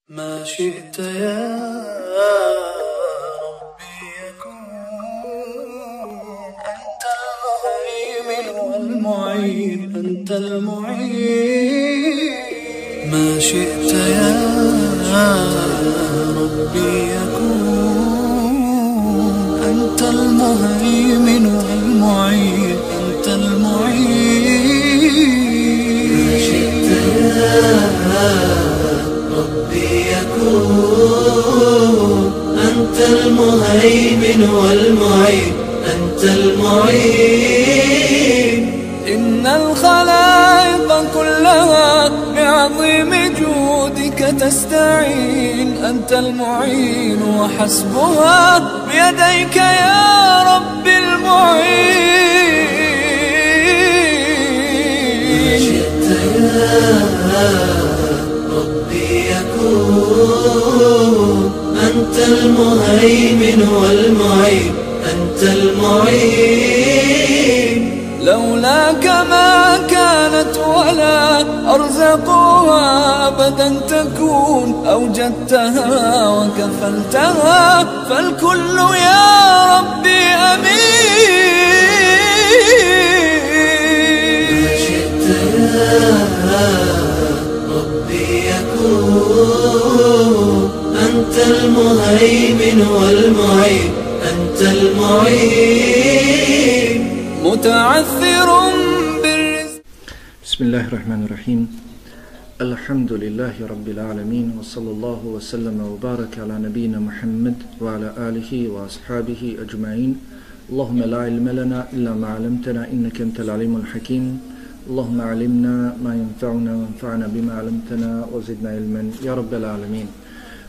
ما شئت يا ربي يكون أنت المهيمن والمعين أنت المعين ما شئت يا ربي يكون أنت المهيمن والمعين أنت المعين ما شئت يا ربي يكون أنت المهيمن والمعين أنت المعين إن الخلائق كلها بعظيم جودك تستعين أنت المعين وحسبها بيديك يا رب المعين شئت يا ربي يكون أنت المهيمن والمعين أنت المعين لولاك ما كانت ولا أرزقها أبدا تكون أوجدتها وكفلتها فالكل يا ربي أمين ما شئت يا ربي يكون أنت المهيمن والمعين أنت المعين متعثر بالرزق. بسم الله الرحمن الرحيم. الحمد لله رب العالمين وصلى الله وسلم وبارك على نبينا محمد وعلى آله وأصحابه أجمعين. اللهم لا علم لنا إلا ما علمتنا إنك أنت العليم الحكيم. اللهم علمنا ما ينفعنا وانفعنا بما علمتنا وزدنا علما يا رب العالمين.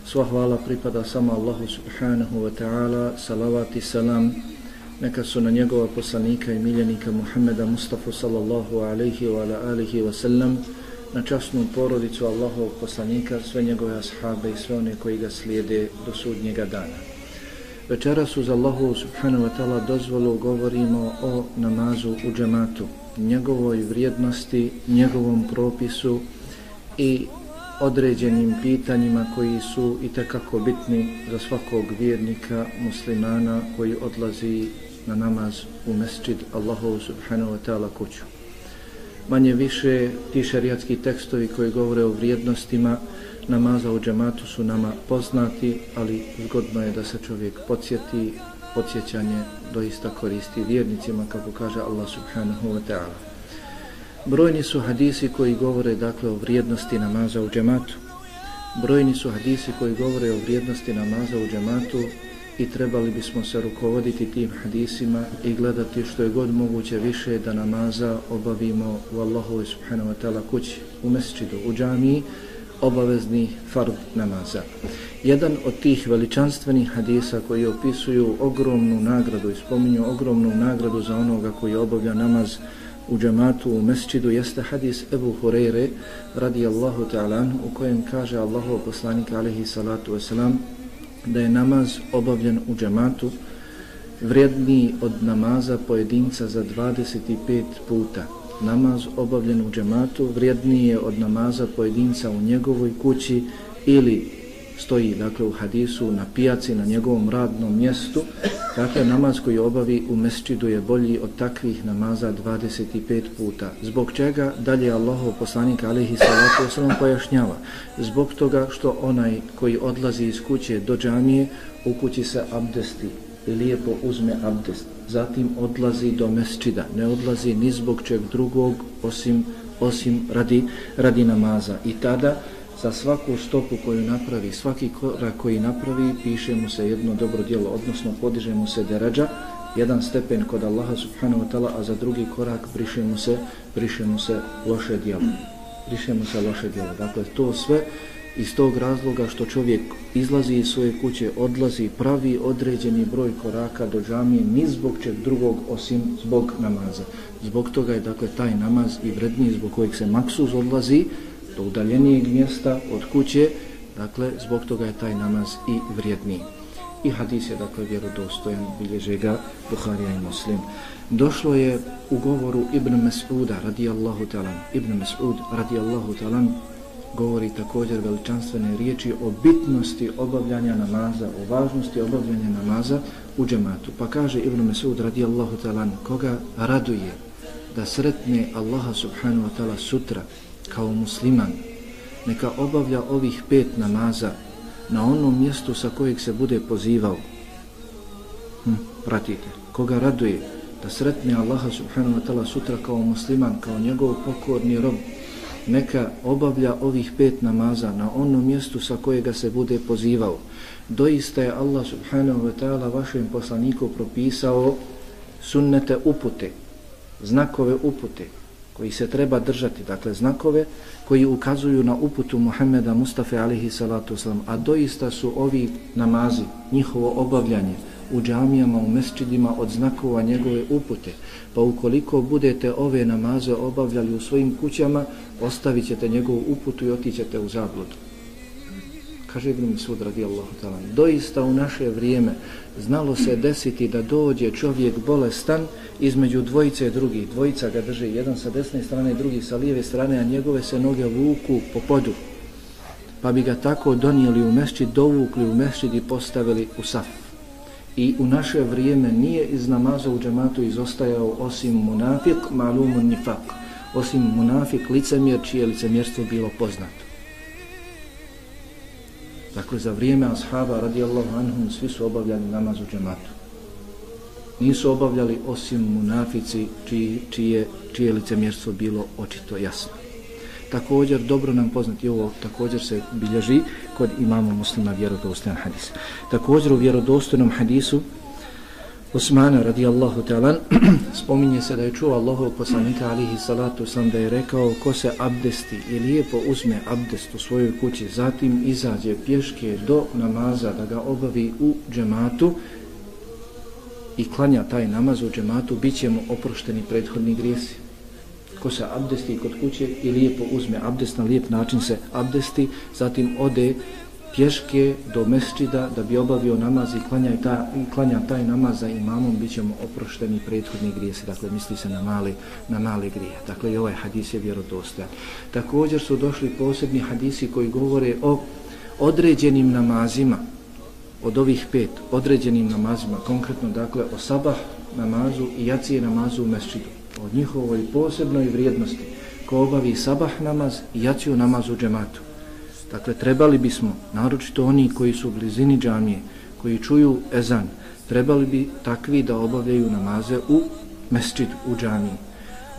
Sva hvala pripada samo Allahu subhanahu wa ta'ala, salavat i salam neka su na njegova poslanika i miljenika Muhammeda Mustafa sallallahu alaihi wa alihi wa sallam, na časnu porodicu Allahovog poslanika, sve njegove ashabe i sve one koji ga slijede do sudnjega dana. Večeras uz Allahu subhanahu wa ta'ala dozvolu govorimo o namazu u džematu, njegovoj vrijednosti, njegovom propisu i određenim pitanjima koji su itekako bitni za svakog vjernika muslimana koji odlazi na namaz u mesdžid Allahu subhanahu wa ta'ala kuću. Manje više ti šerijatski tekstovi koji govore o vrijednostima namaza u džematu su nama poznati, ali zgodno je da se čovjek podsjeti, podsjećanje doista koristi vjernicima, kako kaže Allah subhanahu wa ta'ala. Brojni su hadisi koji govore dakle o vrijednosti namaza u džematu. Brojni su hadisi koji govore o vrijednosti namaza u džematu i trebali bismo se rukovoditi tim hadisima i gledati što je god moguće više da namaza obavimo u Allahovoj subhanahu wa ta'ala kući, u mesdžidu, u džamiji, obavezni fard namaza. Jedan od tih veličanstvenih hadisa koji opisuju ogromnu nagradu i spominju ogromnu nagradu za onoga koji obavlja namaz u džematu, u mesdžidu, jeste hadis Ebu Hureyre radijallahu ta'ala u kojem kaže Allahov poslanik alejhi salatu wasalam da je namaz obavljen u džematu vrijedniji od namaza pojedinca za 25 puta. Namaz obavljen u džematu vrijedniji je od namaza pojedinca u njegovoj kući ili stoji dakle u hadisu na pijaci, na njegovom radnom mjestu. Dakle, namaz koji obavi u mesdžidu je bolji od takvih namaza 25 puta. Zbog čega? Dalje Allahov poslanik alejhi salatu vesselam pojašnjava. Zbog toga što onaj koji odlazi iz kuće do džamije, u kući se abdesti i lijepo uzme abdest. Zatim odlazi do mesdžida. Ne odlazi ni zbog čeg drugog osim radi namaza. I tada za svaku stopu koju napravi, svaki korak koji napravi, piše mu se jedno dobro djelo, odnosno podiže mu se deradža, jedan stepen kod Allaha subhanahu wa ta'ala, a za drugi korak briše mu se loše djelo. Dakle, to sve iz tog razloga što čovjek izlazi iz svoje kuće, odlazi, pravi određeni broj koraka do džamije, ni zbog čeg drugog osim zbog namaza. Zbog toga je dakle taj namaz i vredniji, zbog kojeg se maksuz odlazi do udaljenijeg mjesta od kuće, dakle zbog toga je taj namaz i vrijedniji. I hadis je dakle vjerodostojan, bilježe ga Buharija i Muslim. Došlo je u govoru Ibn Mas'uda radijallahu ta'ala. Ibn Mas'ud radijallahu ta'ala govori također veličanstvene riječi o bitnosti obavljanja namaza, o važnosti obavljanja namaza u džematu. Pa kaže Ibn Mesud radijallahu ta'ala, koga raduje da sretne Allaha subhanahu wa ta'ala sutra kao musliman, neka obavlja ovih 5 namaza na onom mjestu sa kojeg se bude pozivao. Pratite, koga raduje da sretne Allaha subhanahu wa ta'ala sutra kao musliman, kao njegov pokorni rob, neka obavlja ovih 5 namaza na onom mjestu sa kojega se bude pozivao. Doista je Allah subhanahu wa ta'ala vašem poslaniku propisao sunnete upute, znakove upute koji se treba držati, dakle znakove koji ukazuju na uputu Muhammeda Mustafa alihi salatu wasalam, a doista su ovi namazi, njihovo obavljanje u džamijama, u mesčidima od znakova njegove upute. Pa ukoliko budete ove namaze obavljali u svojim kućama, ostavit ćete njegovu uputu i otićete u zabludu. Kaže Ibn Mesud radijallahu ta'ala, doista u naše vrijeme znalo se desiti da dođe čovjek bolestan između dvojice drugih. Dvojica ga drže, jedan sa desne strane, drugi sa lijeve strane, a njegove se noge vuku po podu. Pa bi ga tako donijeli u mesčid, dovukli u mesčid i postavili u saf. I u naše vrijeme nije iz namaza u džematu izostajao osim munafik, malumun nifak, osim munafik, licemjer, čije licemjerstvo bilo poznato. Dakle, za vrijeme ashaba radijallahu anhum svi su obavljali namaz u džematu. Nisu obavljali osim munafici čije licemjerstvo bilo očito jasno. Također, dobro nam poznati ovo, također se bilježi kod imama Muslima vjerodostojan hadis. Također u vjerodostojnom hadisu Osmana radijallahu ta'ala spominje se da je čuo Allahovog poslanika alihi salatu sam da je rekao, ko se abdesti i lijepo uzme abdest u svojoj kući, zatim izađe pješke do namaza da ga obavi u džematu i klanja taj namaz u džematu, bit će mu oprošteni prethodni grijesi. Ko se abdesti kod kuće i lijepo uzme abdest, na lijep način se abdesti, zatim ode pješke do mesčida da bi obavio namaz i klanja taj namaz za imamom, bit ćemo oprošteni prethodni grijesi. Dakle, misli se na male grije. Dakle, i ovaj hadis je vjerodostojan. Također su došli posebni hadisi koji govore o određenim namazima, od ovih 5 određenim namazima, konkretno dakle o sabah namazu i jacije namazu u mesčidu, od njihovoj posebnoj vrijednosti. Ko obavi sabah namaz i jaciju namaz u džematu. Dakle, trebali bismo, naročito oni koji su u blizini džamije, koji čuju ezan, trebali bi takvi da obavljaju namaze u mesčidu, u džamiji.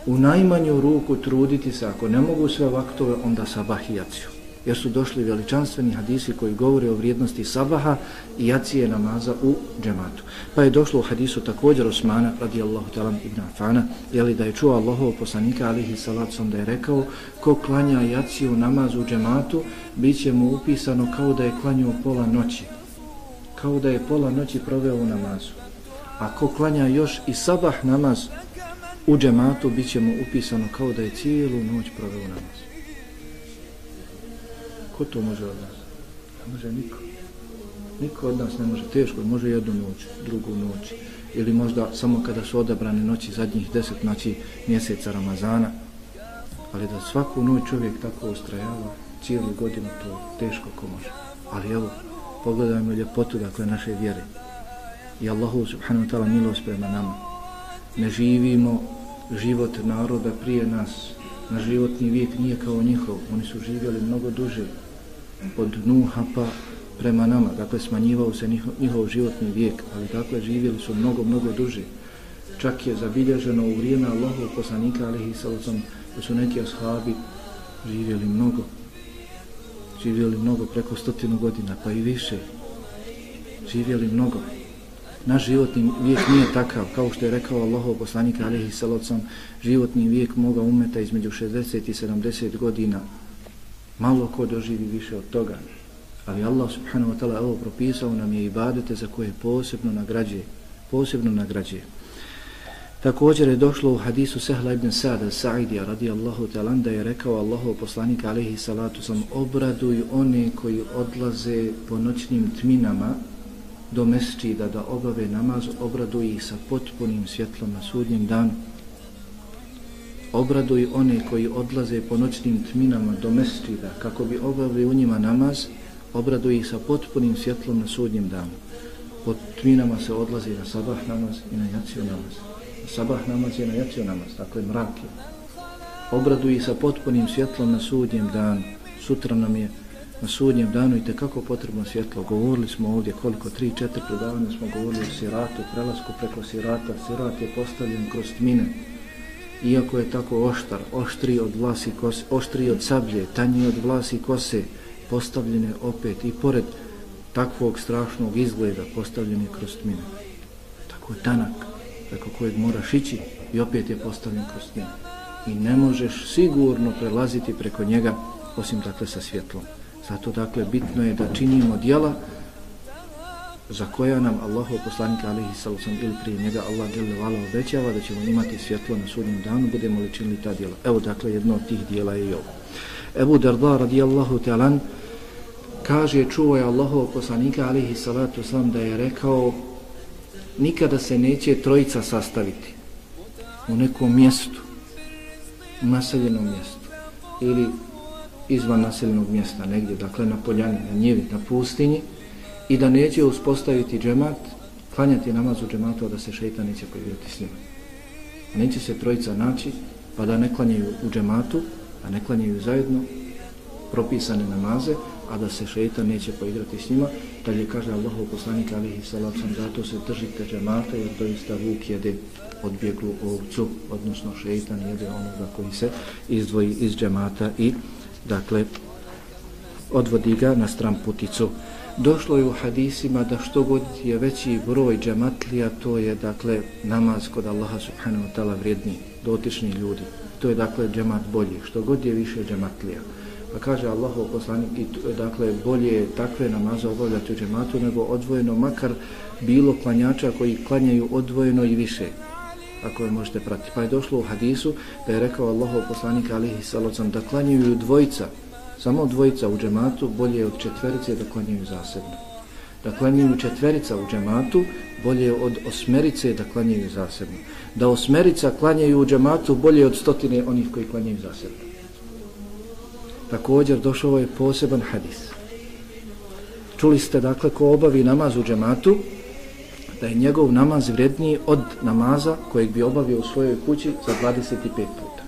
U najmanju ruku truditi se, ako ne mogu sve vaktove, onda sabah i jaciju. Jer su došli veličanstveni hadisi koji govore o vrijednosti sabaha i jacije namaza u džematu. Pa je došlo u hadisu također Osmana radijallahu ta'ala ibn Affana, jeli da je čuo Allahovog poslanika alihi salatu da je rekao, ko klanja jaciju namaz u džematu, bit će mu upisano kao da je klanjao pola noći. Kao da je pola noći proveo u namazu. A ko klanja još i sabah namaz u džematu, bit će mu upisano kao da je cijelu noć proveo u namazu. Ko to može od nas? Ne može niko. Niko od nas ne može. Teško, može jednu noć, drugu noć. Ili možda samo kada su odabrane noći, zadnjih 10 noći mjeseca Ramazana. Ali da svaku noć čovjek tako ustrajava, cijelu godinu, to teško ko može. Ali evo, pogledajmo ljepotu dakle naše vjere. I Allahu subhanahu wa ta'ala milost prema nama. Ne živimo život naroda prije nas. Na životni vijek nije kao njihov. Oni su živjeli mnogo duže. Od Nuha pa prema nama. Dakle, smanjivao se njihov životni vijek. Ali dakle, živjeli su mnogo duže. Čak je zabilježeno u vrijeme Allahovog poslanika alejhi sallam da su neki ashabi živjeli mnogo, preko 100 godina, pa i više. Živjeli mnogo. Naš životni vijek nije takav, kao što je rekao Allahov poslanik alejhi sallam, životni vijek moga umeta između 60 i 70 godina. Malo ko doživi više od toga. Ali Allah subhanahu wa ta'ala ovo propisao nam je ibadete za koje posebno nagrađuje. Također je došlo u hadisu Sehla ibn Sa'da Sa'idija radijallahu ta'ala da je rekao Allahov poslanik alejhi salatu sallam, obraduju one koji odlaze po noćnim tminama do mesčida da obave namaz, obraduju ih sa potpunim svjetlom na sudnjem danu. obraduj one koji odlaze po noćnim tminama do mesdžida kako bi obavili u njima namaz, obraduj ih sa potpunim svjetlom na sudnjem danu. Po tminama se odlazi na sabah namaz i na jaciju namaz. Sabah namaz je na jaciju namaz, dakle mrak je. Obraduj ih sa potpunim svjetlom na sudnjem danu. Sutra nam je na sudnjem danu i tekako potrebno svjetlo. Govorili smo ovdje koliko, 3-4 predavanja smo govorili o siratu, prelasku preko sirata. Sirat je postavljen kroz tmine. Iako je tako oštar, oštriji od vlasi kose, oštriji od sablje, tanji od vlasi kose, postavljene opet i pored takvog strašnog izgleda, postavljene kroz tmine. Tako je tanak, preko kojeg moraš ići i opet je postavljen kroz tmine. I ne možeš sigurno prelaziti preko njega osim dakle sa svjetlom. Zato dakle bitno je da činimo djela za koja nam Allahov poslanik alejhi salatu vesselam ili prije njega Allah dželle ve ala obećava da ćemo imati svjetlo na sudnjem danu budemo li činili ta djela. Evo dakle jedno od tih djela je i ovo. Ebu Darda radijallahu ta'ala kaže, čuo je Allahov poslanika alejhi salatu vesselam da je rekao: nikada se neće trojica sastaviti u nekom mjestu, u naseljenom mjestu ili izvan naseljenog mjesta, negdje, dakle na poljani, na njivi, na pustinji, i da neće uspostaviti džemat, klanjati namaz u džematu, a da se šejtan neće poigrati s njima. Neće se trojica naći, pa da ne klanjaju u džematu, a ne klanjaju zajedno propisane namaze, a da se šejtan neće poigrati s njima. Dalje kaže Allahov poslanik alejhi salatu vesselam: zato se držite džemata, jer doista vuk jede odbjeglu ovcu, odnosno šejtan jede onoga koji se izdvoji iz džemata i dakle odvodi ga na stramputicu. Došlo je u hadisima da što god je veći broj džematlija, to je dakle namaz kod Allaha subhanahu wa ta'ala vrijedniji, dotični ljudi. To je dakle džemat bolji, što god je više džematlija. Pa kaže Allahov poslanik, dakle bolje je takve namaze obavljati u džematu nego odvojeno, makar bilo klanjača koji klanjaju odvojeno i više, ako je možete pratiti. Pa je došlo u hadisu da je rekao Allahov poslanik alejhi salatu vesselam da klanjaju dvojica, samo dvojica u džematu bolje od četverice da klanjaju zasebno. Da klanjaju četverica u džematu bolje od osmerice da klanjaju zasebno. Da osmerica klanjaju u džematu bolje od stotine onih koji klanjaju zasebno. Također došao je poseban hadis. Čuli ste dakle ko obavi namaz u džematu da je njegov namaz vrijedniji od namaza kojeg bi obavio u svojoj kući za 25 puta.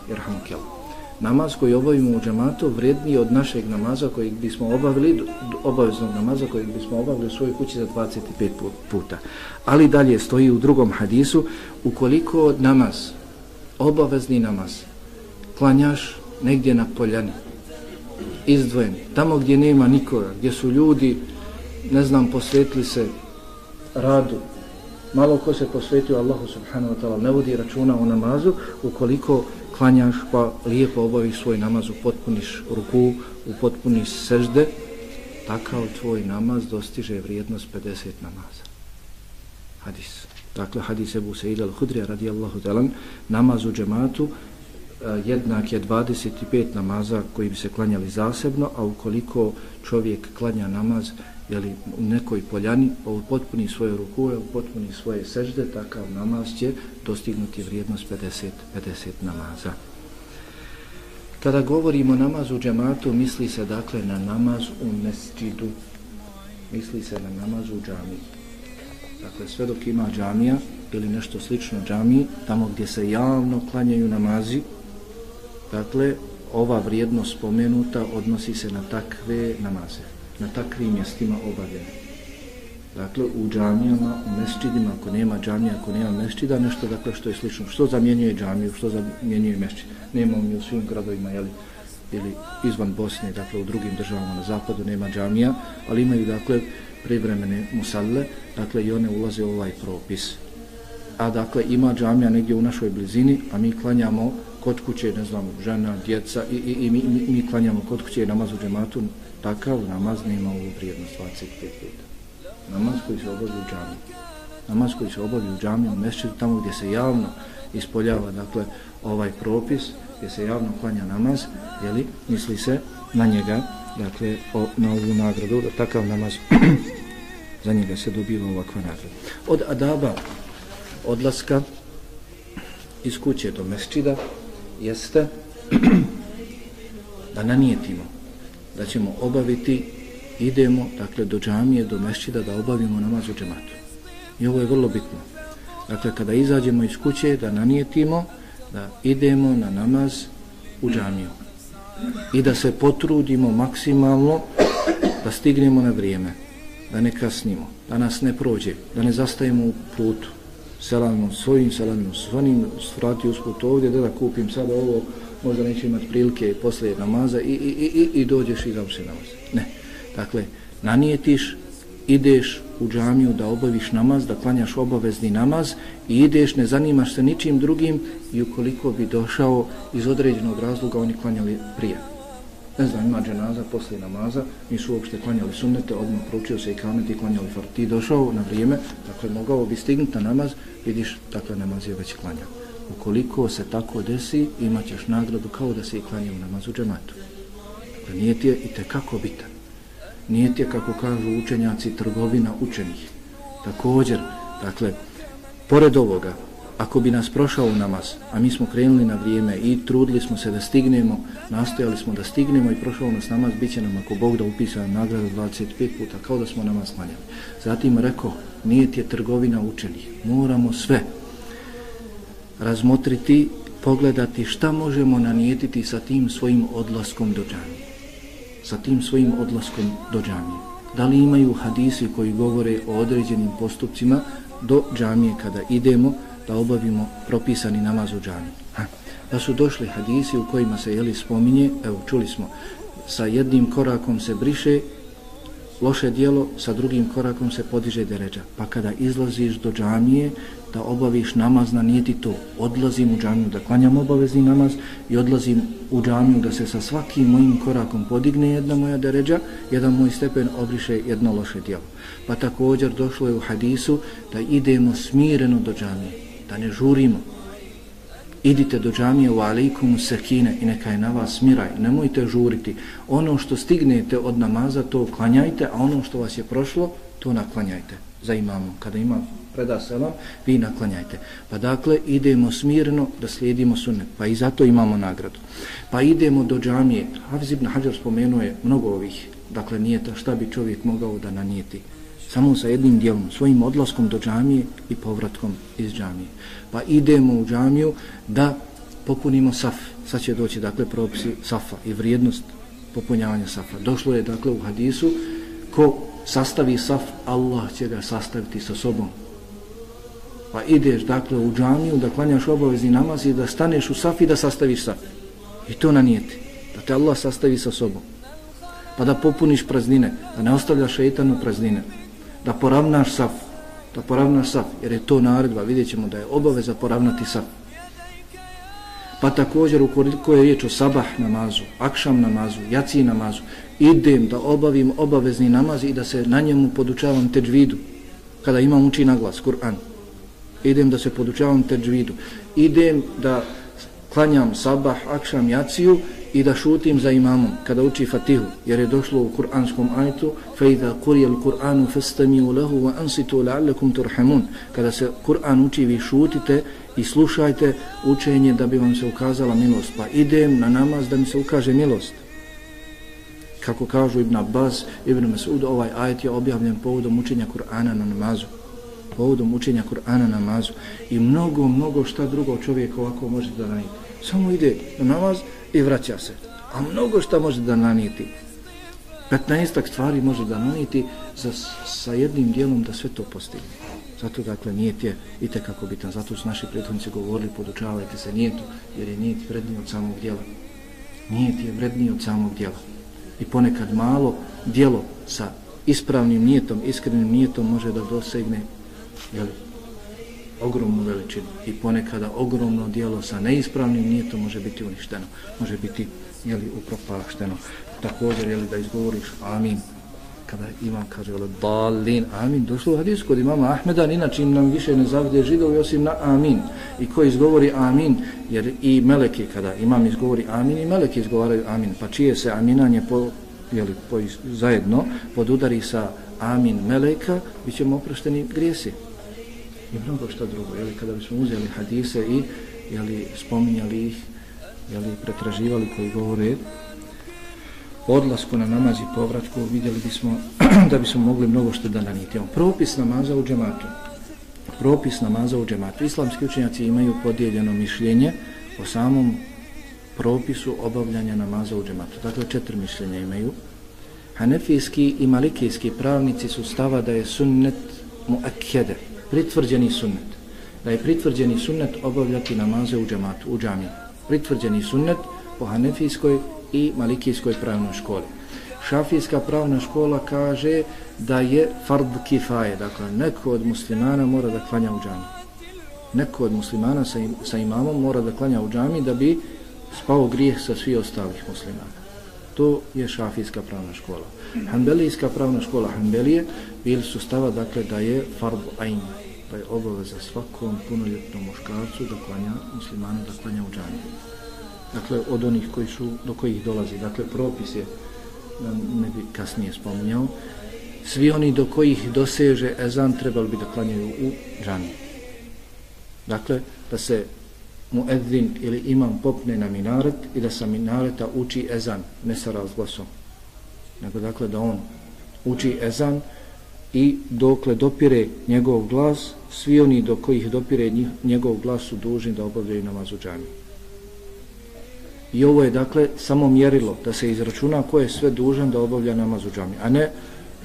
Jerhamukallah. Namaz koji obavimo u džematu vrijedniji od našeg namaza kojeg bismo obavili, obaveznog namaza kojeg bismo obavili u svojoj kući za 25 puta. Ali dalje stoji u drugom hadisu, ukoliko namaz, obavezni namaz, klanjaš negdje na poljani, izdvojen, tamo gdje nema nikoga, gdje su ljudi, ne znam, posvetili se radu, malo ko se posvetio Allahu subhanahu wa ta'ala, ne vodi računa o namazu, ukoliko klanjaš pa lijepo obaviš svoj namaz, upotpuniš ruku, upotpuniš sežde, takav tvoj namaz dostiže vrijednost 50 namaza. Hadis. Dakle, hadis Ebu Sejda al-Hudrija radijallahu ta'ala, namaz u džematu jednak je 25 namaza koji bi se klanjali zasebno, a ukoliko čovjek klanja namaz u nekoj poljani, pa upotpuni svoje rukue, upotpuni svoje sežde, takav namaz će dostignuti vrijednost 50 namaza. Kada govorimo o namazu u džematu, misli se dakle na namaz u mesdžidu, misli se na namaz u džamiji. Dakle, sve dok ima džamija ili nešto slično džamiji, tamo gdje se javno klanjaju namazi, dakle, ova vrijednost spomenuta odnosi se na takve namaze, na takvim mjestima obavljene. Dakle, u džamijama, u mesdžidima, ako nema džamija, ako nema mesdžida, nešto dakle što je slično. Što zamjenjuje džamiju, što zamjenjuje mesdžid? Nemamo mi u svim gradovima, ili izvan Bosne, dakle u drugim državama na zapadu nema džamija, ali imaju dakle privremene musalle, dakle i one ulaze u ovaj propis. A dakle ima džamija negdje u našoj blizini, a mi klanjamo kod kuće, ne znam, žena, djeca i mi klanjamo kod kuće namaz u džematu, takav namaz nema ovu vrijednost 25 puta. Namaz koji se obavlja u džamiji. Namaz koji se obavlja u džamiji, u mesdžidu, tamo gdje se javno ispoljava, dakle, ovaj propis, gdje se javno klanja namaz, misli se na njega, dakle, na ovu nagradu, da takav namaz, za njega se dobiva ovakva nagrada. Od adaba odlaska iz kuće do mesdžida jeste da nanijetimo da ćemo obaviti, idemo dakle do džamije, do mesdžida da obavimo namaz u džematu. I ovo je vrlo bitno. Dakle, kada izađemo iz kuće da nanijetimo da idemo na namaz u džamiju i da se potrudimo maksimalno da stignemo na vrijeme, da ne kasnimo, da nas ne prođe, da ne zastajemo u putu, selamom svojim, selamom svonim, vrati usput ovdje, da kupim sada ovo, možda neće imati prilike poslije namaza i dođeš i završi namaz. Ne, dakle, nanijetiš, ideš u džamiju da obaviš namaz, da klanjaš obavezni namaz i ideš, ne zanimaš se ničim drugim i ukoliko bi došao iz određenog razloga, oni klanjali prije. Ne znam, ima dženaza poslije namaza, nisu uopšte klanjali sunnete, odmah proučio se i kamet i klanjali fard. Ti došao na vrijeme, dakle mogao bi stignuti na namaz, vidiš, dakle namaz je već klanjao. Ukoliko se tako desi, imat ćeš nagradu kao da si i klanjao namaz u džematu. Dakle, nijet je itekako bitan. Nijet je, kako kažu učenjaci, trgovina učenih. Također, dakle, pored ovoga, ako bi nas prošao namaz, a mi smo krenuli na vrijeme i trudili smo se da stignemo, nastojali smo da stignemo i prošao nas namaz, bit će nam, ako Bog da, upisan nagradu 25 puta, kao da smo namaz klanjali. Zatim rekao, nijet je trgovina učenih. Moramo sve razmotriti, pogledati šta možemo nanijetiti sa tim svojim odlaskom do džamije. Sa tim svojim odlaskom do džamije. Da li imaju hadisi koji govore o određenim postupcima do džamije kada idemo da obavimo propisani namaz u džamiji? Da su došli hadisi u kojima se spominje, evo čuli smo, sa jednim korakom se briše loše djelo, sa drugim korakom se podiže deređa. Pa kada izlaziš do džamije da obaviš namaz, nanijeti to. Odlazim u džamiju da klanjam obavezni namaz i odlazim u džamiju da se sa svakim mojim korakom podigne jedna moja deređa, jedan moj stepen obriše jedno loše djelo. Pa također došlo je u hadisu da idemo smireno do džamije, da ne žurimo. Idite do džamije u alejkumu sekine i neka je na vas miraj, nemojte žuriti. Ono što stignete od namaza to klanjajte, a ono što vas je prošlo to naklanjajte za imamom. Kada imam preda selam, vi naklanjajte. Pa dakle idemo smirno da slijedimo sunnet, pa i zato imamo nagradu. Pa idemo do džamije. Hafiz ibn Hadžar spomenuo je mnogo ovih, dakle nijeta šta bi čovjek mogao da nanijeti. Samo sa jednim dijelom, svojim odlaskom do džamije i povratkom iz džamije. Pa idemo u džamiju da popunimo saf. Sad će doći dakle propisi safa i vrijednost popunjavanja safa. Došlo je dakle u hadisu, ko sastavi saf, Allah će ga sastaviti sa sobom. Pa ideš dakle u džamiju da klanjaš obavezni namaz i da staneš u saf i da sastaviš saf. I to nanijeti, da te Allah sastavi sa sobom. Pa da popuniš praznine, da ne ostavljaš šejtanu praznine. Da poravnaš saf, jer je to naredba, vidjet ćemo da je obaveza poravnati saf. Pa također ukoliko je riječ o sabah namazu, akšam namazu, jaci namazu, idem da obavim obavezni namaz i da se na njemu podučavam teđvidu, kada imam uči na glas, Kur'an. Idem da se podučavam teđvidu, idem da klanjam sabah, akšam, jaciju i da šutim za imamom kada uči Fatihu, jer je došlo u kuranskom ajetu فَإِذَا قُرِيَ الْقُرْآنُ فَاسْتَمِعُوا لَهُ وَأَنْصِتُوا لَعَلَّكُمْ تُرْحَمُونَ. Kada se Kur'an uči, vi šutite i slušajte učenje da bi vam se ukazala milost. Pa idem na namaz da mi se ukaže milost. Kako kažu Ibn Abbas, Ibn Mas'ud, ovaj ajet je objavljen povodom učenja Kur'ana na namazu. Povodom učenja Kur'ana na namazu. I mnogo šta drugo čovjek ovako može da nanijeti. Samo ide na namaz i vraća se. A mnogo šta može da nanijeti. 15 stvari može da nanijeti sa jednim dijelom da sve to postigne. Zato dakle nijet je itekako bitan. Zato su naši prethodnici govorili, podučavajte se nijetu, jer je nijet vredniji od samog dijela. Nijet je vredniji od samog dijela. I ponekad malo dijelo sa ispravnim nijetom, iskrenim nijetom može da dosegne ogromnu veličinu. I ponekada ogromno dijelo sa neispravnim nijetom može biti uništeno, može biti upropašteno. Također da izgovoriš amin kada imam kaže dalin amin. Došlo u hadisu kod imama Ahmeda, inače nam više ne zavide židovi osim na amin. I ko izgovori amin, jer i meleki kada imam izgovori amin i meleki izgovaraju amin, pa čije se aminanje zajedno podudari sa amin meleka, bit ćemo oprošteni grijesi. I mnogo što drugo, kada bismo uzeli hadise i spominjali ih, pretraživali koji govore o odlasku na namaz i povratku, vidjeli bismo da bismo mogli mnogo što da nanijeti. Propis namaza u džematu. Propis namaza u džematu. Islamski učenjaci imaju podijeljeno mišljenje o samom propisu obavljanja namaza u džematu. Dakle, 4 mišljenja imaju. Hanefijski i malikijski pravnici su stava da je sunnet muakkede, pritvrđeni sunnet. Da je pritvrđeni sunnet obavljati namaze u džematu, u džamiji. Pritvrđeni sunnet po hanefijskoj i malikijskoj pravnoj školi. Šafijska pravna škola kaže da je fard kifaje, dakle neko od muslimana mora da klanja u džamiji. Neko od muslimana sa imamom mora da klanja u džamiji da bi spao grijeh sa svih ostalih muslimana. To je šafijska pravna škola. Hanbelijska pravna škola, Hanbelije, bili su stava dakle da je fard ain, da je obaveza svakom punoljetnom muškarcu da klanja muslimanu, da klanja u džamiji. Dakle, od onih do kojih dolazi. Dakle, propis je, da ne bi kasnije spominjao, svi oni do kojih doseže ezan trebali bi da klanjaju u džamiji. Dakle, da se muezzin ili imam popne na minaret i da sa minareta uči ezan, ne sa razglasom, nego dakle da on uči ezan i dokle dopire njegov glas, svi oni do kojih dopire njegov glas su dužni da obavljaju namaz u džamiji. I ovo je dakle samo mjerilo da se izračuna ko je sve dužan da obavlja namaz u džamiji, a ne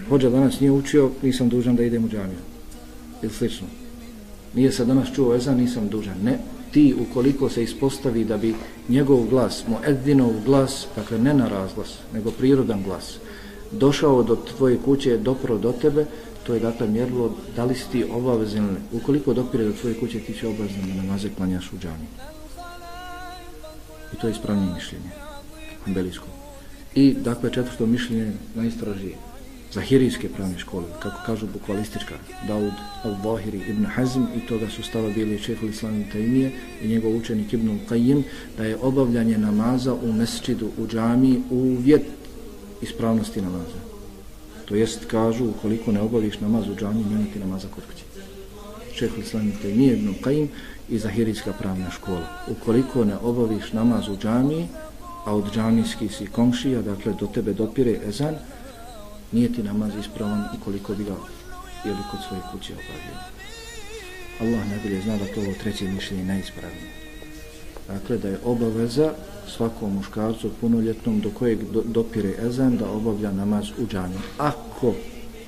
hođa danas nije učio, nisam dužan da idem u džamiju ili slično. Nije se danas čuo ezan, nisam dužan. Ne, ti ukoliko se ispostavi da bi njegov glas, mueddinov glas, dakle ne na razglas, nego prirodan glas, došao do tvoje kuće, dopro do tebe, to je dakle mjerilo da li si ti obavezan ili ne. Ukoliko dopire do tvoje kuće, ti će obavezan da namaze klanjaš u džamiji. I to je ispravnije mišljenje hanbelijsko. I dakle 4. mišljenje najstražije zahirijske pravne škole, kako kažu bukvalistička, Daud al-Zahiri ibn Hazm, i toga su stava bili šejhul Islam ibn Tejmije i njegov učenik Ibn Qayyim, da je obavljanje namaza u mesdžidu, u džamiji, uvjet ispravnosti namaza. To jest, kažu, ukoliko ne obaviš namaz u džamiji, nema ti namaza kod kuće. Šejhul Islam ibn Tejmije, Ibn Qayyim i zahirijska pravna škola. Ukoliko ne obaviš namaz u džamiji, a od džamijskih si komšija, dakle do tebe dopire ezan, nije ti namaz ispravan ukoliko bi ga ili kod svoje kuće obavio. Allah najbolje zna da to ovo 3. mišljenje najispravnije. Dakle, da je obaveza svakom muškarcu punoljetnom do kojeg dopire ezan da obavlja namaz u džamiji. Ako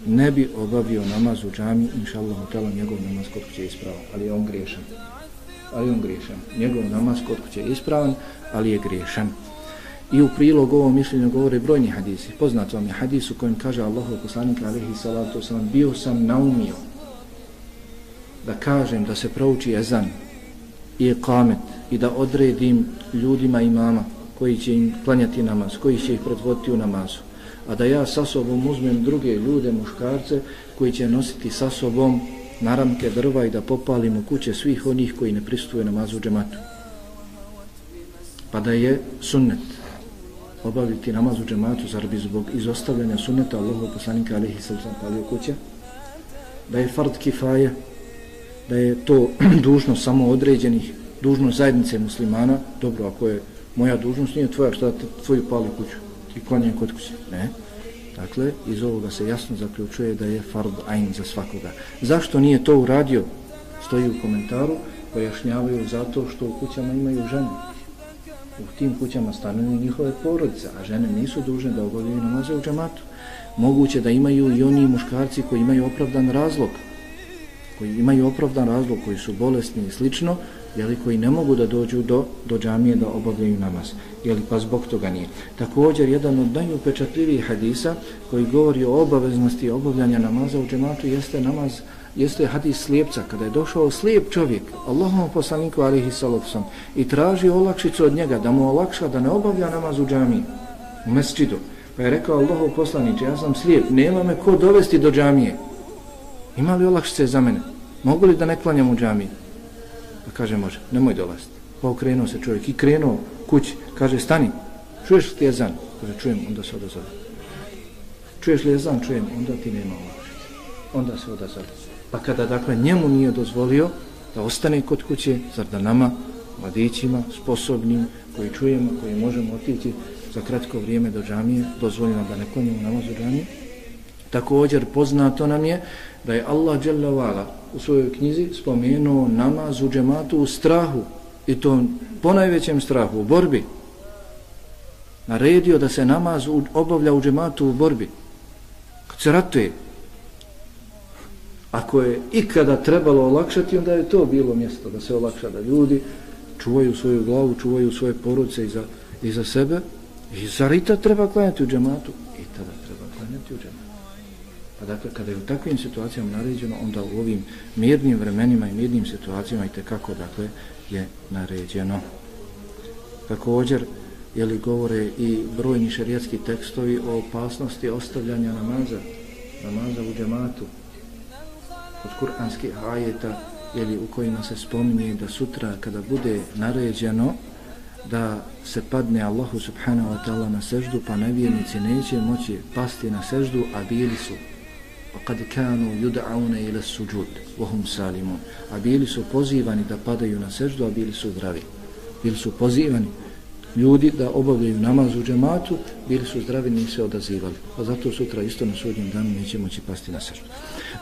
ne bi obavio namaz u džamiji, inšallah njegov namaz kod kuće je ispravan, ali je on griješan. Njegov namaz kod kuće je ispravan, ali je griješan. I u prilog ovom mišljenju govore brojni hadisi. Poznat vam je hadis u kojem kaže Allahov poslanik alejhi salatu vesselam: bio sam naumio da kažem da se prouči ezan i ikamet i da odredim ljudima imama koji će im klanjati namaz, koji će ih predvoditi u namazu, a da ja sa sobom uzmem druge ljude, muškarce, koji će nositi sa sobom naramke drva i da popalim u kuće svih onih koji ne prisustvuju namazu u džematu. Pa da je sunnet obaviti namaz u džematu, zar bi zbog izostavljanja sunneta Allahov poslanika alejhi salatu palio kuće, da je fard kifaje, da je to dužnost samo određenih, dužnost zajednice muslimana. Dobro, ako je moja dužnost, nije tvoja, šta da tvoju pali kuću i klanjaju kod kuće, ne. Dakle, iz ovoga se jasno zaključuje da je fard ain za svakoga. Zašto nije to uradio? Stoji u komentaru, pojašnjavaju zato što u kućama imaju žene. U tim kućama stanuju njihove porodice, a žene nisu dužne da obavljaju namaze u džematu. Moguće da imaju i oni muškarci koji imaju opravdan razlog, koji su bolesni i slično, koji ne mogu da dođu do džamije da obavljaju namaz, pa zbog toga nije. Također, jedan od najupečatljivijih hadisa koji govori o obaveznosti obavljanja namaza u džematu jeste hadis slijepca. Kada je došao slijep čovjek Allahovom poslaniku alejhi salatu vesselam i traži olakšicu od njega da mu olakša da ne obavlja namaz u džamiji, u mesdžidu, pa je rekao: Allahov poslaniče, ja sam slijep, nema me ko dovesti do džamije, ima li olakšice za mene, mogu li da ne klanjam u džamiji? Pa kaže: može, nemoj dolaziti. Pa okrenuo se čovjek i krenuo kući, kaže: stani, čuješ li ti ezan? Kaže: čujem. Onda se odazove. Čuješ li ezan? Čujem. Onda ti nema olakšice. Onda se odazove. Pa kada dakle njemu nije dozvolio da ostane kod kuće, zar da nama mladićima, sposobnim, koji čujemo, koji možemo otići za kratko vrijeme do džamije, dozvoljeno da ne klanjamo namaz u džamiji. Također poznato nam je da je Allah dželle ve ala u svojoj knjizi spomenuo namaz u džematu u strahu, i to po najvećem strahu, u borbi. Naredio da se namaz obavlja u džematu u borbi, kad se ratuje. Ako je ikada trebalo olakšati, onda je to bilo mjesto da se olakša, da ljudi čuvaju svoju glavu, čuvaju svoje porodice i za sebe. I zar i tad treba klanjati u džematu? I tada treba klanjati u džematu. Pa dakle, kada je u takvim situacijama naređeno, onda u ovim mirnim vremenima i mirnim situacijama i tekako, dakle, je naređeno. Također, govore i brojni šerijatski tekstovi o opasnosti ostavljanja namaza u džematu, od kuranskih ajeta, u kojima se spominje da sutra kada bude naređeno da se padne Allahu subhanahu wa ta'ala na seždu, pa nevjernici neće moći pasti na seždu, a bili su وَقَدْ كَانُوا يُدْعَوْنَ إِلَى السُّجُودِ وَهُمْ سَالِمُونَ, a bili su pozivani da padaju na seždu, a bili su zdravi. Bili su pozivani ljudi da obavljaju namaz u džematu, bili su zdravi, nisu se odazivali. Pa zato sutra isto na sudnjem danu neće moći pasti na seždu.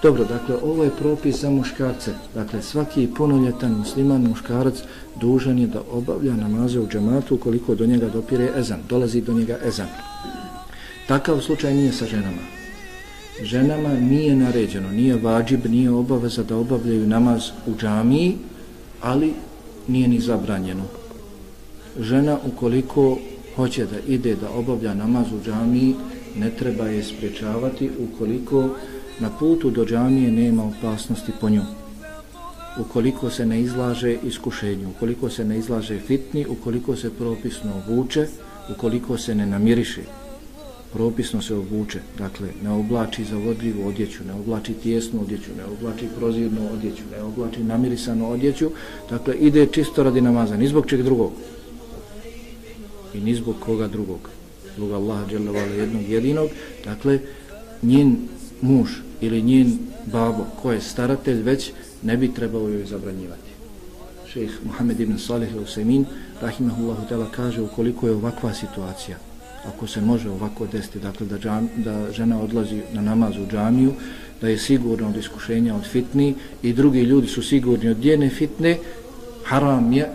Dobro, dakle, ovo je propis za muškarce. Dakle, svaki punoljetan musliman muškarac dužan je da obavlja namaze u džematu ukoliko do njega dopire ezan, dolazi do njega ezan. Takav slučaj nije sa ženama. Ženama nije naređeno, nije vađib, nije obaveza da obavljaju namaz u džamiji, ali nije ni zabranjeno. Žena ukoliko hoće da ide da obavlja namaz u džamiji, ne treba je sprječavati ukoliko na putu do džamije nema opasnosti po nju. Ukoliko se ne izlaže iskušenju, ukoliko se ne izlaže fitni, ukoliko se propisno obuče, ukoliko se ne namiriše. Propisno se obuče, dakle, ne oblači zavodljivu odjeću, ne oblači tijesnu odjeću, ne oblači prozirnu odjeću, ne oblači namirisanu odjeću, dakle, ide čisto radi namaza, ni zbog čeg drugog i ni zbog koga drugog, zbog Allaha dželle ve ala jednog jedinog. Dakle, njen muž ili njen babo, ko je staratelj, već ne bi trebao joj zabranjivati. Šejh Muhammed ibn Salih al-Usejmin rahimahullahu ta'ala kaže, ukoliko je ovakva situacija, ako se može ovako desiti, dakle da žena odlazi na namaz u džamiju, da je sigurna od iskušenja, od fitni, i drugi ljudi su sigurni od njene fitne, haram je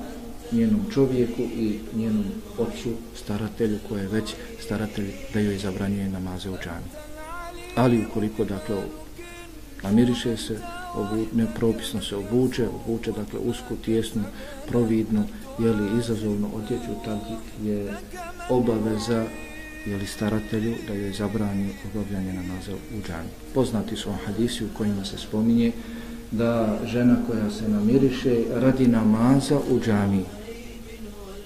njenom čovjeku i njenom ocu, staratelju, koji je već staratelj, da joj zabranjuje namaze u džamiji. Ali ukoliko, dakle, namiriše se, propisno se obuče, dakle, usku, tijesnu, providnu, izazovnu odjeću, tako je obaveza staratelju da joj zabrani obavljanje namaza u džamiji. Poznati su hadisi u kojima se spominje da žena koja se namiriše radi namaza u džamiji,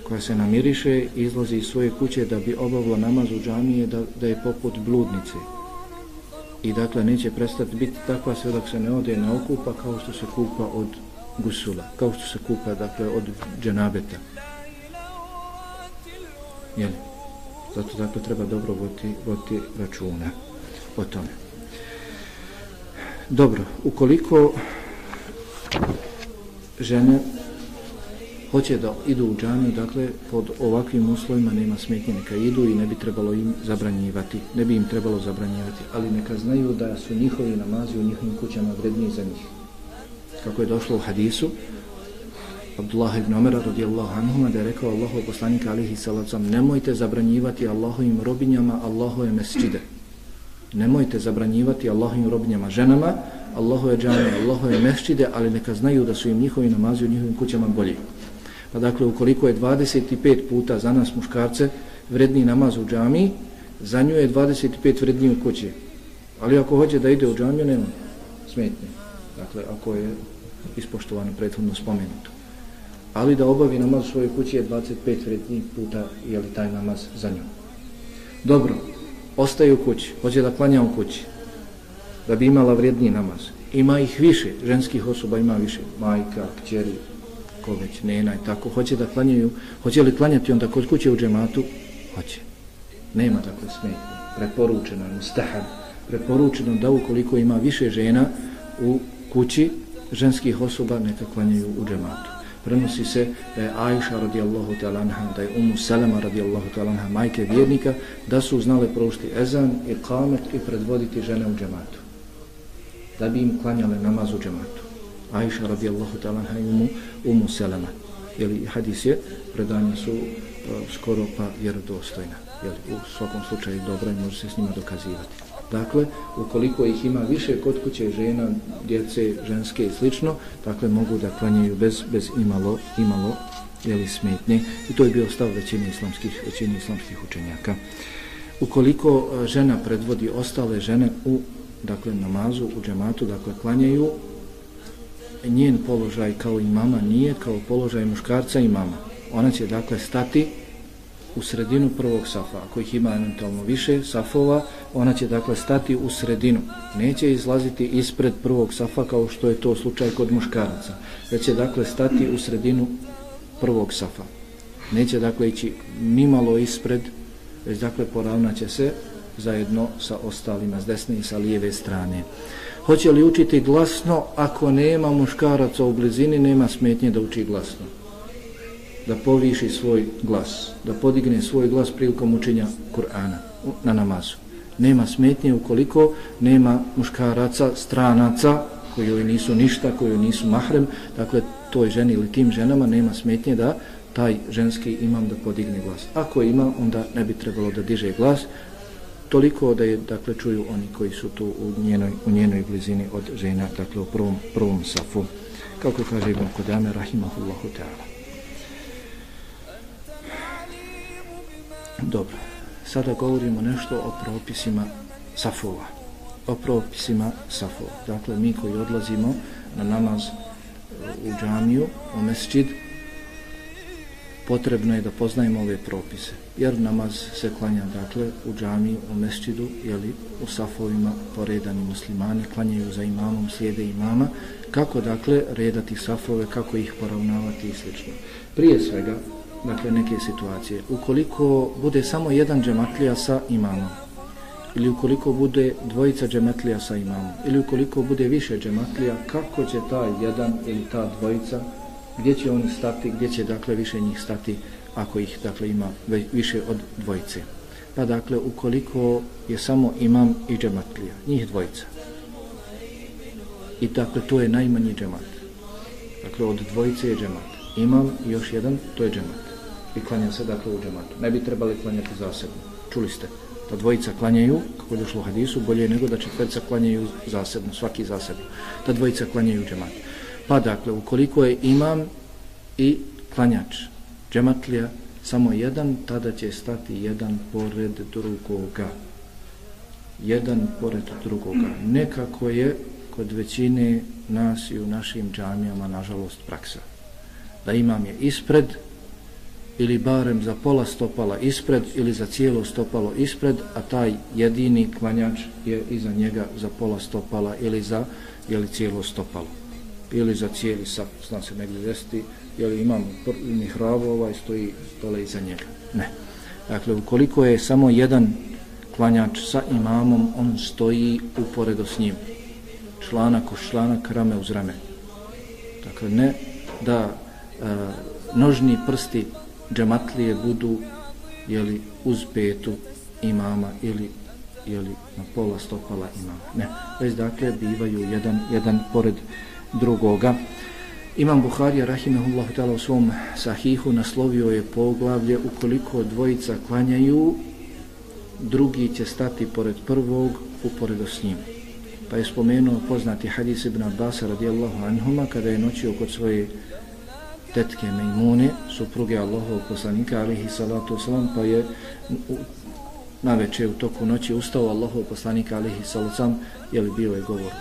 koja se namiriše, izlazi iz svoje kuće da bi obavila namaz u džamiji, da je poput bludnice. I dakle neće prestati biti takva sve dok se ne ode na okupa, kao što se kupa od gusula, kao što se kupa, dakle, od dženabeta. Zato, dakle, treba dobro voditi računa o tome. Dobro, ukoliko žene hoće da idu u džamiju, dakle, pod ovakvim uslovima nema smetnje, neka idu i ne bi trebalo im zabranjivati, ali neka znaju da su njihovi namazi u njihovim kućama vredniji za njih. Kako je došlo u hadisu Abdullah ibn Umara radijallahu anhuma, da je rekao Allahov poslanik alejhi salatu vesselam, nemojte zabranjivati Allahovim robinjama Allahove mesdžide. Nemojte zabranjivati Allahovim robinjama, ženama, Allahove džamije, Allahove mesdžide, ali neka znaju da su im njihovi namazi u njihovim kućama bolji. Pa dakle, ukoliko je 25 puta za nas muškarce vredniji namaz u džamiji, za nju je 25 vredniji u kući. Ali ako hoće da ide u džamiju, nema smetnje. Dakle, ako je ispoštovano prethodno spomenuto. Ali da obavi namaz u svojoj kući je 25 vrednijih puta, taj namaz za nju. Dobro, ostaje u kući, hoće da klanja u kući, da bi imala vredniji namaz. Ima ih više, ženskih osoba ima više, majka, kćeri, ko već, nena i tako. Hoće da klanjaju, hoće li klanjati onda kod kuće u džematu? Hoće. Nema takve smetnje. Preporučeno je, mustahab, preporučeno da ukoliko ima više žena u kući, ženskih osoba, neka klanjaju u džematu. prenosi se da je Ajša radijallahu ta'ala anha, da je Ummu Selema radijallahu ta'ala anha, majke vjernika, da su znale proučiti ezan i kamet i predvoditi žene u džematu, da bi im klanjale namaz u džematu. Ajša radijallahu ta'ala anha i Ummu Selema. Jeli, hadis je, predanja su skoro pa vjerodostojna. Jeli, u svakom slučaju dobra i može se s njima dokazivati. Dakle, ukoliko ih ima više kod kuće, žena, djece, ženske i slično, dakle mogu da klanjaju bez imalo jeli, smetnje. I to je bio stav većine islamskih učenjaka. Ukoliko žena predvodi ostale žene u namazu, u džematu, dakle klanjaju, njen položaj kao imama nije kao položaj muškarca imama. Ona će dakle stati u sredinu prvog safa. Ako ih ima eventualno više safova, ona će dakle stati u sredinu. Neće izlaziti ispred prvog safa kao što je to slučaj kod muškaraca. Već će dakle stati u sredinu prvog safa. Neće dakle ići nimalo ispred, već dakle poravnaće se zajedno sa ostalima s desne i sa lijeve strane. Hoće li učiti glasno? Ako nema muškaraca u blizini, nema smetnje da uči glasno. Da poviši svoj glas, da podigne svoj glas prilikom učenja Kur'ana na namazu. Nema smetnje ukoliko nema muškaraca, stranaca, koji joj nisu ništa, koji joj nisu mahrem, dakle toj ženi ili tim ženama nema smetnje da taj ženski imam da podigne glas. Ako ima, onda ne bi trebalo da diže glas, toliko da je, dakle, čuju oni koji su tu u njenoj blizini od žena, dakle, u prvom safu. Kako kaže Ibn Qudame, rahimahullahu ta'ala. Dobro, sada govorimo nešto o propisima safova. Dakle, mi koji odlazimo na namaz u džamiju, u mesdžid, potrebno je da poznajemo ove propise, jer namaz se klanja dakle u džamiji, u mesdžidu, jeli, u safovima poredani muslimani klanjaju za imamom, slijede imama, kako dakle redati safove, kako ih poravnavati i slično. Prije svega, dakle neke situacije, ukoliko bude samo jedan džematlija sa imamom, ili ukoliko bude dvojica džematlija sa imamom, ili ukoliko bude više džematlija, kako će taj jedan ili ta dvojica, gdje će oni stati, gdje će dakle više njih stati ako ih dakle ima više od dvojice. Pa dakle ukoliko je samo imam i džematlija, njih dvojica, i dakle to je najmanji džemat, dakle od dvojice je džemat, imam i još jedan, to je džemat i klanja se dakle u džematu. Ne bi trebali klanjati zasebno, čuli ste, da dvojica klanjaju, kako je došlo u hadisu, bolje nego da četverica klanjaju zasebno, svaki zasebno, da dvojica klanjaju džemat. Pa dakle, ukoliko je imam i klanjač, džematlija, samo jedan, tada će stati jedan pored drugoga. Jedan pored drugoga. Nekako je kod većine nas i u našim džamijama, nažalost, praksa. Da imam je ispred, ili barem za pola stopala ispred, ili za cijelo stopalo ispred, a taj jedini klanjač je iza njega za pola stopala ili za cijelo stopalo. Ili za cijeli saf, zna se negdje desiti, jer imam mihrabu, stoji dole iza njega. Ne. Dakle, ukoliko je samo jedan klanjač sa imamom, on stoji uporedo s njim. Članak uz članak, rame uz rame. Dakle, ne da nožni prsti džematlije budu uz petu imama ili na pola stopala imama. Ne. Već dakle, bivaju jedan pored drugoga. Imam Buharija rahimehullahu ta'ala u svom sahihu naslovio je poglavlje ukoliko dvojica klanjaju, drugi će stati pored prvog uporedo s njim. Pa je spomenuo poznati hadis Ibn Abbasa radijallahu anhuma kada je noćio kod svoje tetke Mejmune, supruge Allahovog poslanika alihi salatu wasalam, pa je navečer u toku noći ustao Allahov poslanika alihi salatu wasalam, bio je govor.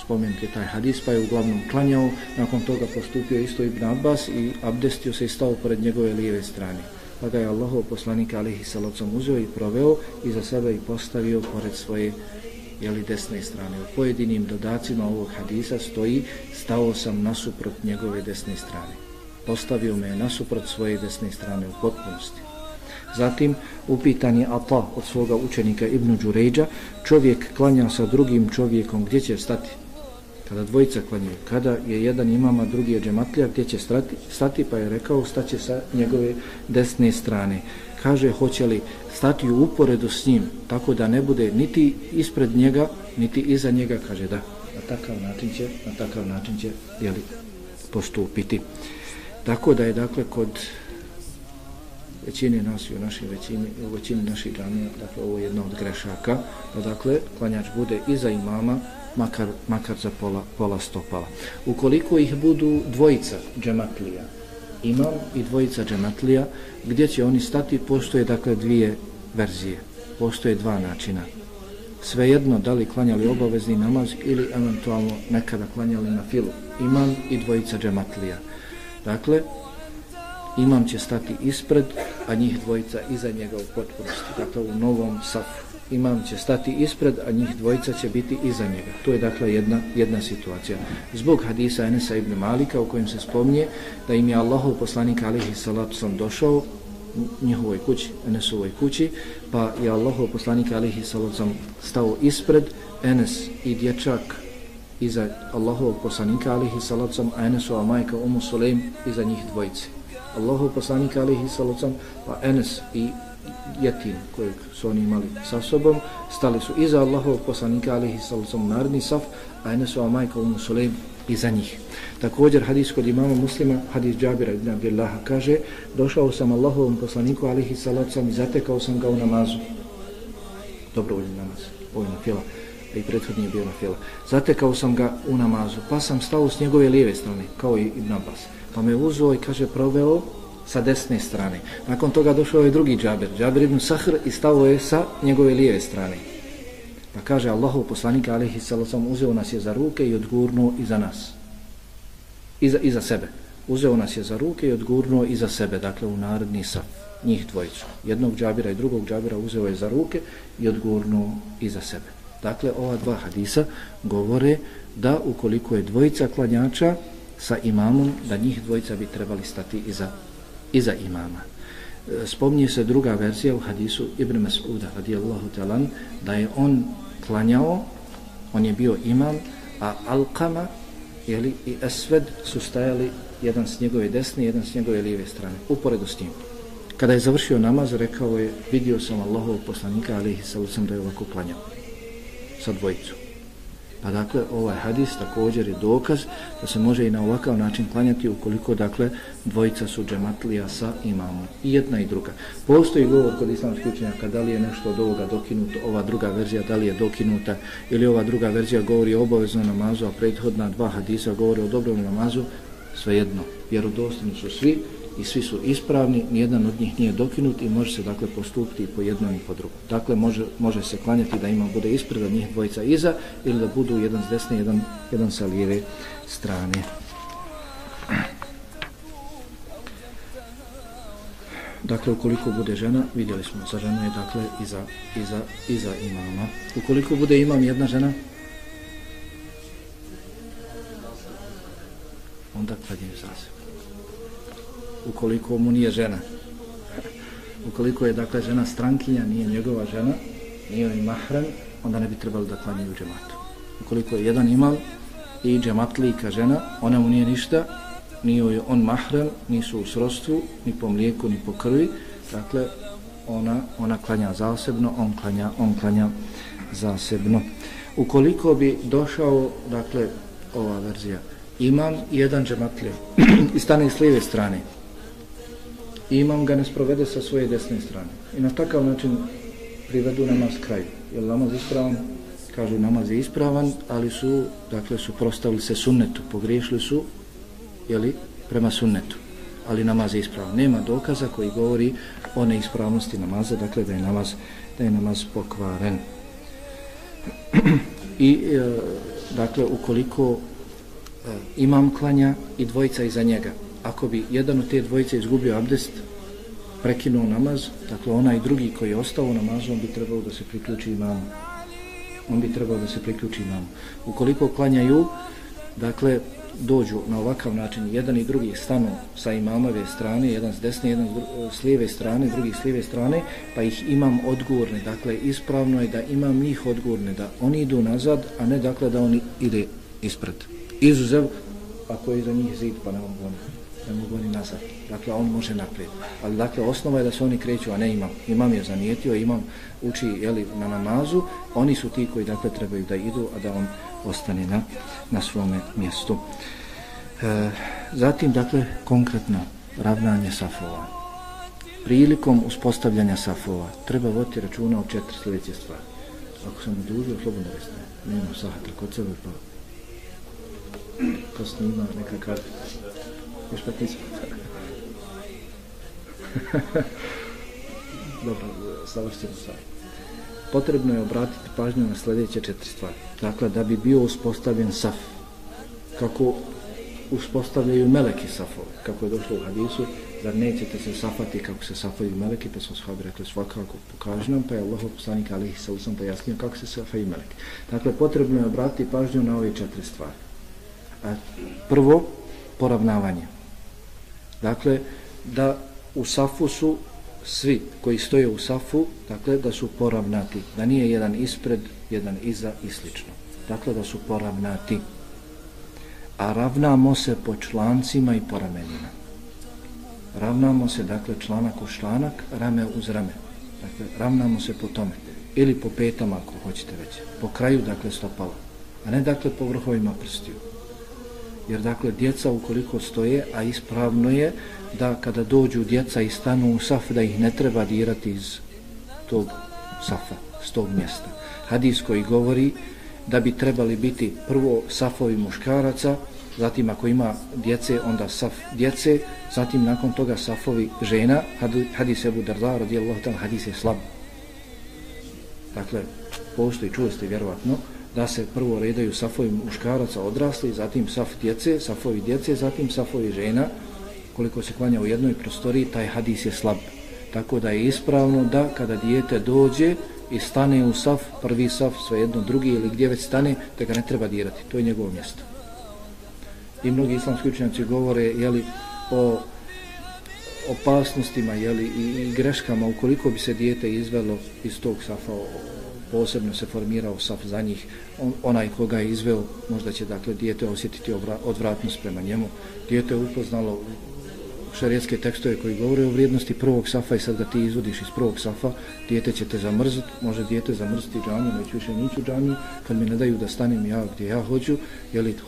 Spomenut je taj hadis, pa je uglavnom klanjao, nakon toga postupio isto Ibn Abbas i abdestio se i stao pored njegove lijeve strane. Pa ga je Allahov poslanik alihi salacom uzeo i proveo i za sebe i postavio pored svoje desne strane. U pojedinim dodacima ovog hadisa stoji: stao sam nasuprot njegove desne strane. Postavio me nasuprot svoje desne strane u potpunosti. Zatim upitan je Ata od svoga učenika Ibn Đurejđa, čovjek klanja sa drugim čovjekom, gdje će stati? kada dvojica klanjaju, kada je jedan imam, a drugi je džematlija, gdje će stati, pa je rekao staće sa njegove desne strane. Kaže, hoće li stati u uporedu s njim, tako da ne bude niti ispred njega, niti iza njega, kaže da, na takav način će postupiti. Tako da je, dakle, kod većine nas i u većini naših džamija, dakle, ovo je jedna od grešaka, da, dakle, klanjač bude iza imama, makar za pola stopala. Ukoliko ih budu dvojica džematlija, imam i dvojica džematlija, gdje će oni stati, postoje, dakle, dvije verzije, postoje dva načina. Svejedno da li klanjali obavezni namaz ili eventualno nekada klanjali na filu, imam i dvojica džematlija. Dakle, imam će stati ispred, a njih dvojica iza njega u potpunosti, dakle u novom safu. Imam će stati ispred, a njih dvojica će biti iza njega. To je, dakle, jedna situacija. Zbog hadisa Enesa ibn Malika u kojem se spominje da im je Allahov poslanik alejhi salatu selam došao njihovoj kući, Enesovoj kući, pa je Allahov poslanik alejhi salatu selam stao ispred, Enes i dječak iza Allahovog poslanika alejhi salatu selam, a Enesova majka Umu Sulejm iza njih dvojice. Allahov poslanik alejhi salatu selam, pa Enes i jetin kojeg su oni imali sa sobom, stali su iza Allahovog poslanika alejhi salatu selam naredni saf, a Enesova majka Umu Sulejm iza njih. Također hadis kod imama Muslima, hadis Džabira ibn Abdillaha, kaže, došao sam Allahovom poslaniku alejhi salatu selam i zatekao sam ga u namazu. Dobrovoljni namaz, ovo je na fila, i prethodni je bio na fila. Zatekao sam ga u namazu, pa sam stao s njegove lijeve strane, kao i Ibn Abbas. Pa me uzeo i, kaže, proveo sa desne strane. Nakon toga došao je drugi Džabir ibn Sahr, i stao je sa njegove lijeve strane. Pa kaže, Allahov poslanik alejhi salatu selam uzeo nas je za ruke i odgurnuo iza nas. Iza sebe. Uzeo nas je za ruke i odgurnuo iza sebe, dakle u naredni saf, njih dvojicu. Jednog Džabira i drugog Džabira uzeo je za ruke i odgurnuo iza sebe. Dakle, ova dva hadisa govore da ukoliko je dvojica klanjača sa imamom, da njih dvojica bi trebali stati iza imama. Spominje se druga verzija u hadisu Ibn Mas'uda radijallahu ta'ala, da je on klanjao, on je bio imam, a Alqama i Aswad su stajali jedan s njegove desne, jedan s njegove lijeve strane, uporedo s njim. Kada je završio namaz, rekao je, vidio sam Allahovog poslanika alejhi salatu selam da je ovako klanjao sa dvojicom. Pa, dakle, ovaj hadis također je dokaz da se može i na ovakav način klanjati ukoliko, dakle, dvojica su džematlija sa imamom, i jedna i druga. Postoji govor kod islamskih učenjaka da li je nešto od ovoga dokinuto, ova druga verzija da li je dokinuta, ili ova druga verzija govori o obaveznom namazu, a prethodna dva hadisa govori o dobrovoljnom namazu. Svejedno, vjerodostojni su svi i svi su ispravni, nijedan od njih nije dokinut i može se, dakle, postupiti po jednom i po drugom. Dakle, može se klanjati da imam bude ispred, da njih dvojica iza, ili da budu jedan s desne, jedan sa lijeve strane. Dakle, ukoliko bude žena, vidjeli smo, za ženu je, dakle, iza imama. Ukoliko bude imam jedna žena, onda klanjaju za sebe. Ukoliko mu nije žena, ukoliko je, dakle, žena strankinja, nije njegova žena, nije joj mahrem, onda ne bi trebalo da klanjaju u džematu. Ukoliko je jedan imam i džematlika žena, ona mu nije ništa, nije joj on mahrem, nisu u srodstvu, ni po mlijeku, ni po krvi, dakle, ona klanja zasebno, on klanja zasebno. Ukoliko bi došao, dakle, ova verzija, imam i jedan džematlija i stane s lijeve strane, imam ga ne sprovede sa svoje desne strane i na takav način privedu namaz kraju. Je li namaz ispravan? Kažu, namaz je ispravan, ali su, dakle, suprotstavili se sunnetu, pogriješili su, prema sunnetu, ali namaz je ispravan. Nema dokaza koji govori o neispravnosti namaza, dakle, da je namaz pokvaren. I, dakle, ukoliko imam klanja i dvojica iza njega, ako bi jedan od te dvojice izgubio abdest, prekinuo namaz, dakle, onaj drugi koji je ostao u namazu, on bi trebao da se priključi imamu. Ukoliko klanjaju, dakle, dođu na ovakav način, jedan i drugi stanu sa imamove strane, jedan s desne, jedan s lijeve strane, drugi s lijeve strane, pa ih imam odgurne. Dakle, ispravno je da imam njih odgurne, da oni idu nazad, a ne, dakle, da oni ispred. Izuzev ako je iza njih zid pa ne mogu oni nazad. Dakle, on može naprijed. Ali dakle, osnova je da se oni kreću, a ne imam. Imam je zanijetio, imam uči na namazu, oni su ti koji dakle trebaju da idu, a da on ostane na svome mjestu. Zatim, dakle, konkretno ravnanje safova. Prilikom uspostavljanja safova treba voditi računa o 4 sljedeće stvari. Ako sam odužio, slobodno restaje. Nema sahata kod sebe, pa kasnije ima nekakav još 15. Dobro, savršeno sad. Potrebno je obratiti pažnju na sljedeće 4 stvari. Dakle, da bi bio uspostavljen saf, kako uspostavljaju meleki safove, kako je došlo u hadisu, zar nećete se safati kako se safaju meleki, pa su sahabi rekli svakako, pokaži nam, pa je Allahov poslanik alejhi selam pojasnio kako se safaju meleki. Dakle, potrebno je obratiti pažnju na ove 4 stvari. Prvo, poravnavanje. Dakle, da u safu su svi koji stoje u safu, dakle, da su poravnati, da nije jedan ispred, jedan iza i slično. Dakle, da su poravnati. A ravnamo se po člancima i po ramenima. Ravnamo se, dakle, članak uz članak, rame uz rame. Dakle, ravnamo se po tome. Ili po petama, ako hoćete reći. Po kraju, dakle, stopala. A ne, dakle, po vrhovima prstiju. Jer, dakle, djeca ukoliko stoje, a ispravno je da kada dođu djeca i stanu u saf, da ih ne treba dirati iz tog safa, s tog mjesta. Hadis koji govori da bi trebali biti prvo safovi muškaraca, zatim ako ima djece, onda saf djece, zatim nakon toga safovi žena. Hadis Ebu Darda radijallahu ta'ala, hadis je slab. Dakle, postoji, čuli ste vjerovatno, da se prvo redaju safovi muškaraca odrasli, zatim saf djece, safovi djece, zatim safovi žena. Koliko se klanja u jednoj prostoriji, taj hadis je slab. Tako da je ispravno da kada dijete dođe i stane u saf, prvi saf, svejedno drugi ili gdje već stane, da ga ne treba dirati. To je njegovo mjesto. I mnogi islamski učenjaci govore o opasnostima i greškama ukoliko bi se dijete izvelo iz tog safa, posebno se formirao saf za njih, onaj koga je izveo, možda će dakle dijete osjetiti odvratnost prema njemu. Dijete je upoznalo šerijatske tekstove koji govore o vrijednosti prvog safa i sad ga ti izvodiš iz prvog safa, dijete će te zamrziti, može dijete zamrziti džamiju, neću više nići u džamiju, kad mi ne daju da stanem ja gdje ja hoću,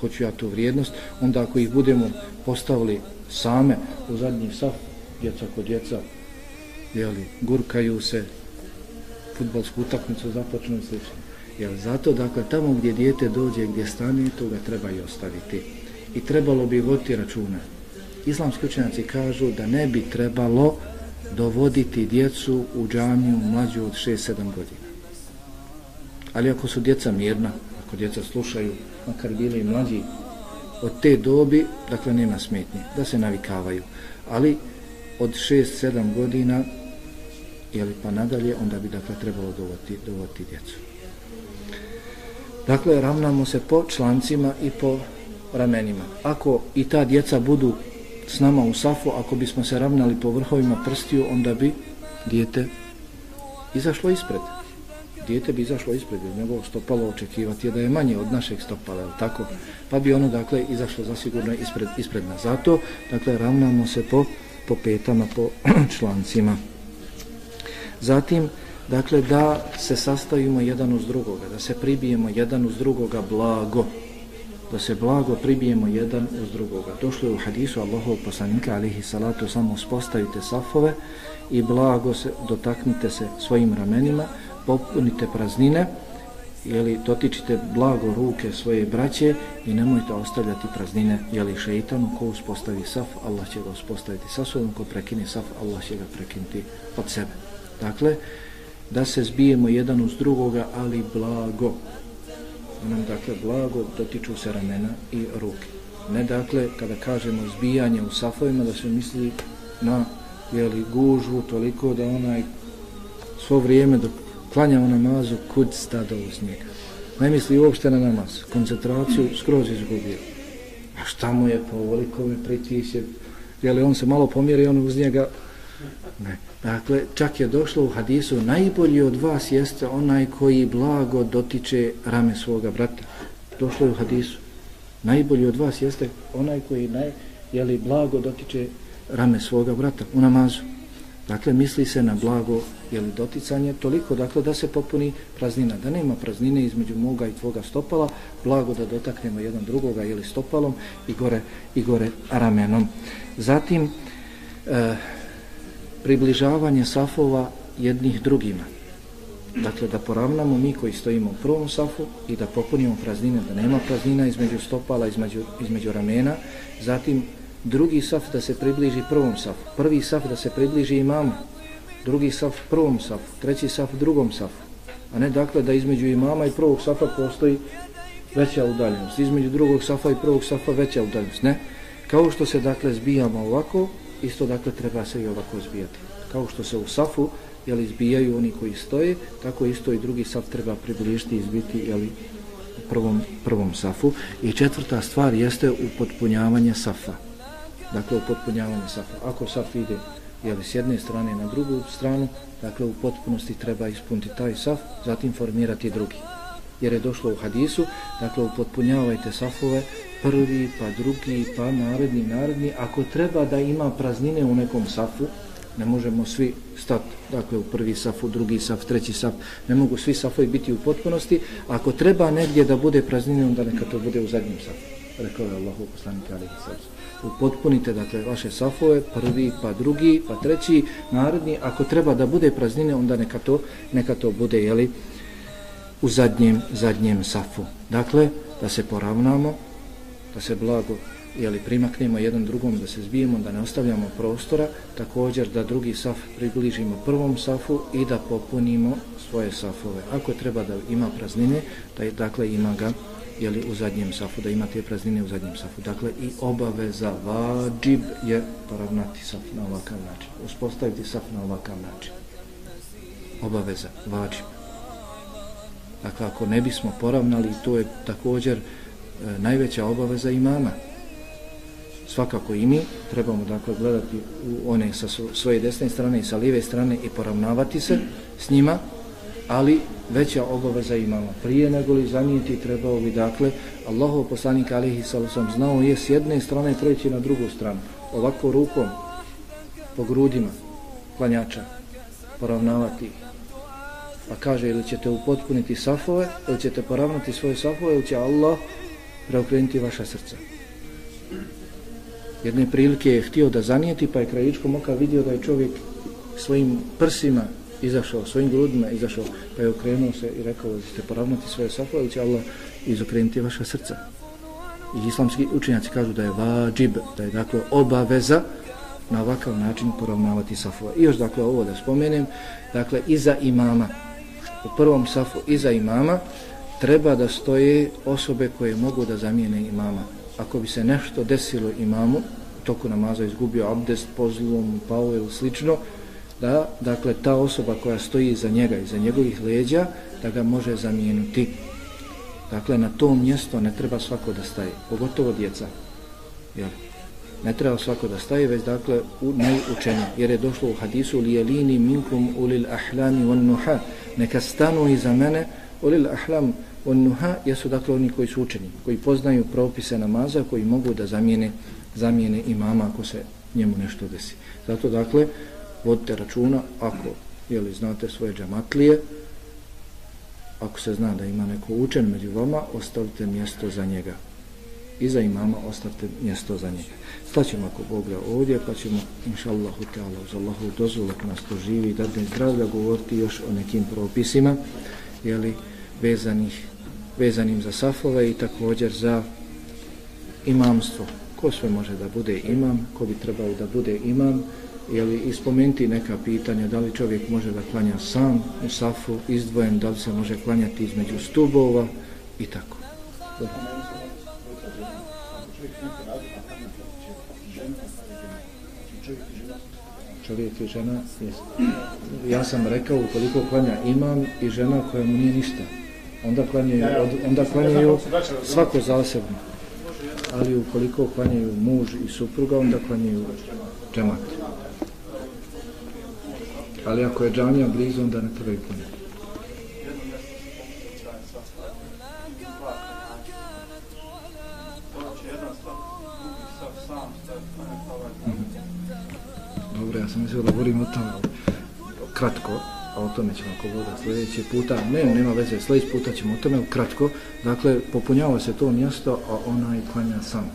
hoću ja tu vrijednost, onda ako ih budemo postavili same u zadnji saf, djeca kod djeca, gurkaju se, fudbalsku utakmicu započnu i slično. Zato, dakle, tamo gdje dijete dođe, gdje stane, to ga treba i ostaviti. I trebalo bi voditi računa. Islamski učenjaci kažu da ne bi trebalo dovoditi djecu u džamiju mlađu od 6-7 godina. Ali ako su djeca mirna, ako djeca slušaju, makar bili i mlađi od te dobi, dakle nema smetnje, da se navikavaju. Ali od 6-7 godina pa nadalje, onda bi dakle trebalo dovoditi djecu. Dakle, ravnamo se po člancima i po ramenima. Ako i ta djeca budu s nama u safu, ako bismo se ravnali po vrhovima prstiju, onda bi dijete izašlo ispred. Dijete bi izašlo ispred, jer njegovo stopalo očekivati je da je manje od našeg stopala, tako? Pa bi ono, dakle, izašlo zasigurno ispred nas. Zato, dakle, ravnamo se po petama, po člancima. Zatim, dakle, da se sastavimo jedan uz drugoga, da se pribijemo jedan uz drugoga blago, da se blago pribijemo jedan uz drugoga. Došlo je u hadisu Allahovog poslanika alejhi salatu samo uspostavite safove i blago se dotaknite se svojim ramenima, popunite praznine, dotičite blago ruke svoje braće i nemojte ostavljati praznine, šeitanu. Ko uspostavi saf, Allah će ga uspostaviti sa sobom, ko prekine saf, Allah će ga prekinuti od sebe. Dakle, da se zbijemo jedan uz drugoga, ali blago. Dakle, blago dotiču se ramena i ruke. Ne, dakle, kada kažemo zbijanje u safovima, da se misli na gužvu toliko da onaj svo vrijeme dok klanjamo namazu kud stada uz njega. Ne misli uopšte na namaz, koncentraciju skroz izgubio. A šta mu je po ovoliko me pritišće? On se malo pomjeri i on uz njega. Ne. Dakle, čak je došlo u hadisu, najbolji od vas jeste onaj koji blago dotiče rame svoga brata. Došlo je u hadisu. Najbolji od vas jeste onaj koji blago dotiče rame svoga brata u namazu. Dakle, misli se na blago doticanje, toliko dakle da se popuni praznina, da nema praznine između moga i tvoga stopala, blago da dotaknemo jedan drugoga stopalom i gore ramenom. Zatim, približavanje safova jednih drugima. Dakle, da poravnamo mi koji stojimo u prvom safu i da popunimo praznine, da nema praznina između stopala, između ramena. Zatim, drugi saf da se približi prvom safu, prvi saf da se približi imamu, drugi saf prvom safu, treći saf drugom safu, a ne dakle da između imama i prvog safa postoji veća udaljenost, između drugog safa i prvog safa veća udaljenost, ne. Kao što se dakle zbijamo ovako, isto dakle treba se i ovako zbijati. Kao što se u safu zbijaju oni koji stoje, tako isto i drugi saf treba približiti i izbiti prvom safu. I četvrta stvar jeste upotpunjavanje safa. Dakle, upotpunjavanje safa. Ako saf ide s jedne strane na drugu stranu, dakle u potpunosti treba ispuniti taj saf, zatim formirati drugi. Jer je došlo u hadisu, dakle upotpunjavajte safove, prvi, pa drugi, pa naredni. Ako treba da ima praznine u nekom safu, ne možemo svi stati, dakle u prvi saf, u drugi saf, treći saf, ne mogu svi safovi biti u potpunosti. Ako treba negdje da bude praznine, onda neka to bude u zadnjem safu. Rekao je Allahov poslanik alejhi selam. Upotpunite dakle vaše safove, prvi, pa drugi, pa treći, naredni. Ako treba da bude praznine, onda neka to bude u zadnjem safu. Dakle, da se poravnamo, da se blago primaknemo jedan drugom, da se zbijemo, da ne ostavljamo prostora, također da drugi saf približimo prvom safu i da popunimo svoje safove. Ako treba da ima praznine, da dakle ima ga u zadnjem safu, da ima te praznine u zadnjem safu. Dakle, i obaveza vađib je poravnati saf na ovakav način, uspostaviti saf na ovakav način. Obaveza, vađib. Dakle, ako ne bismo poravnali, to je također najveća obaveza imama. Svakako i mi trebamo dakle gledati u one sa svoje desne strane i sa lijeve strane i poravnavati se s njima, ali veća obaveza imamo. Prije nego li zanijeti trebao bi dakle Allahov poslanik alejhi selam znao je s jedne strane preći na drugu stranu, ovako rukom po grudima klanjača poravnavati ih. Pa kaže, ili ćete upotpuniti safove, ili ćete poravnati svoje safove, ili će Allah preokrenuti vaša srca. Jedne prilike je htio da zanijeti, pa je krajičkom oka vidio da je čovjek svojim prsima izašao, svojim grudima izašao, pa je okrenuo se i rekao da ćete poravnati svoje safove, ili će Allah izokrenuti vaša srca. I islamski učenjaci kažu da je vađib, da je dakle obaveza na ovakav način poravnavati safove. I još dakle ovo da spomenem, dakle iza imama, u prvom safu iza imama treba da stoje osobe koje mogu da zamijene imama. Ako bi se nešto desilo imamu, u toku namaza izgubio abdest, pozlom, pao ili slično, da dakle ta osoba koja stoji iza njega, iza njegovih leđa, da ga može zamijeniti. Dakle, na to mjesto ne treba svako da staje, pogotovo djeca. Jel? Ne treba svako da staje, već dakle najučenije, jer je došlo u hadisu lijelini minkum ulil ahlami wan nuha, neka stanu iza mene ulil ahlam wan nuha, jesu dakle oni koji su učeni, koji poznaju propise namaza, koji mogu da zamijene imama ako se njemu nešto desi. Zato dakle vodite računa, ako znate svoje džamatlije, ako se zna da ima neko učen među vama, ostavite mjesto za njega. Iza imama ostavite mjesto za njega. Staćemo ako Bog da ovdje, pa ćemo inšallahu ta'ala uz Allahu dozvolu, ako nas to živi i dadne zdravlja, govoriti još o nekim propisima vezanim za safove i također za imamstvo. Ko sve može da bude imam, ko bi trebao da bude imam, i spomenuti neka pitanja, da li čovjek može da klanja sam u safu, izdvojen, da li se može klanjati između stubova i tako. Čovjek i žena, ja sam rekao ukoliko klanja imam i žena koja mu nije ništa, onda klanjaju svako zasebno, ali ukoliko klanjaju muž i supruga, onda klanjaju džemat. Ali ako je džamija blizu, onda ne trebaju klanjati. dobro, ja sam mislio da govorim o tome kratko, a o tome ćemo ako bude sljedeći puta, nema veze, sljedeći puta ćemo o tome kratko, dakle popunjava se to mjesto, a onaj klanja sam.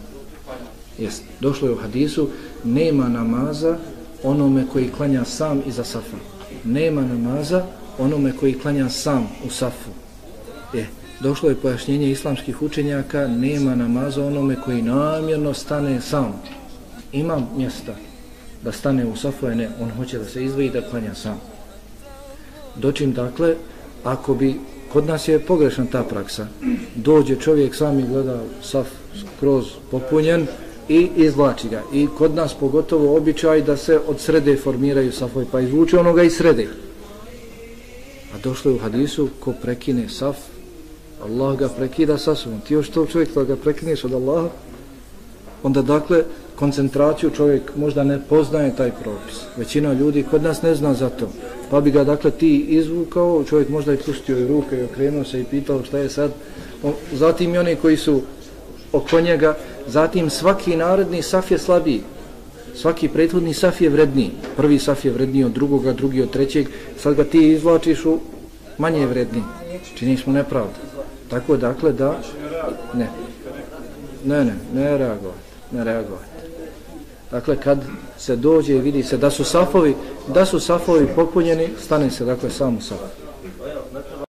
Jest, došlo je u hadisu, nema namaza onome koji klanja sam iza safa. Nema namaza onome koji klanja sam u safu. Došlo je pojašnjenje islamskih učenjaka, nema namaza onome koji namjerno stane sam. Ima mjesta da stane u safu, ne, on hoće da se izdvoji da klanja sam. Dočim dakle, ako bi, kod nas je pogrešna ta praksa, dođe čovjek sam i gleda saf skroz popunjen i izvlači ga. I kod nas pogotovo običaj da se od srede formiraju safovi, pa izvuče onoga iz srede. A došlo je u hadisu, ko prekine saf, Allah ga prekida sa sobom. Ti još to čovjek da ga prekineš od Allaha, onda dakle koncentraciju čovjek možda ne poznaje taj propis. Većina ljudi kod nas ne zna za to. Pa bi ga dakle ti izvukao, čovjek možda i pustio i ruke i okrenuo se i pitao šta je sad. Zatim i oni koji su oko njega, zatim svaki naredni saf je slabiji. Svaki prethodni saf je vredniji. Prvi saf je vredniji od drugoga, drugi od trećeg. Sad ga ti izvlačiš u manje vredniji. Činiš mu nepravdu. Tako dakle da ne reagovati. Dakle kad se dođe i vidi se da su safovi popunjeni, stane se dakle samo saf.